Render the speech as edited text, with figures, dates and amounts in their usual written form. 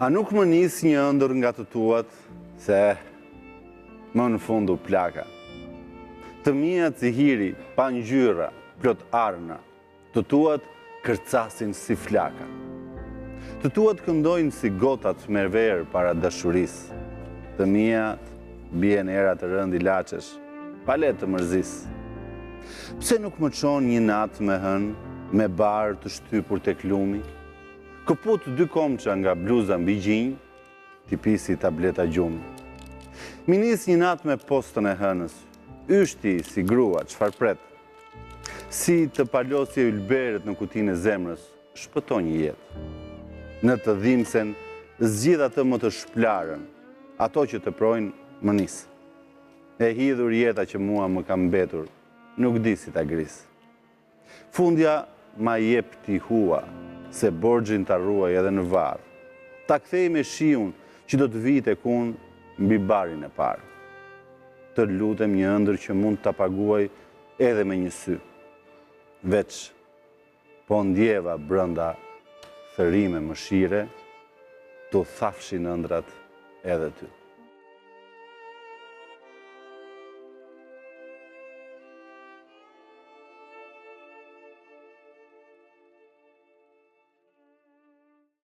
A nuk më nis një ëndër nga të tuat, se më në fundu plaka. Të mia cihiri, pa ngjyra, plot arna, të tuat kërcasin si flaka. Të tuat këndojnë si gotat me verë para dashurisë. Të mia bien era të rënd ilaçesh, pa le të mërzis. Pse nuk më çon një natë me hën, me barë të shtypur tek lumi? Këput 2 komça nga bluza mbi gjinj, ti pisi tableta gjumi. Minis një natë me postën e hënës, yshti si grua, çfarë pret? Si të palosje ylberet në kutinë e zemrës, shpëton një jetë. Në të dhimsen, zgjidh atë më të shplarën, ato që të projnë më nis. E hidhur jeta që mua më ka mbetur, nuk di si ta gris. Fundja ma jep ti hua, se borxhin ta ruaj edhe në varr. Ta kthej me shiun që do të vijë tek unë mbi barin e parë. Të lutem një ëndër që mund ta paguaj edhe me një sy. Veç po ndjeva brenda thërime mëshire, tu thafshin ëndrat edhe ty.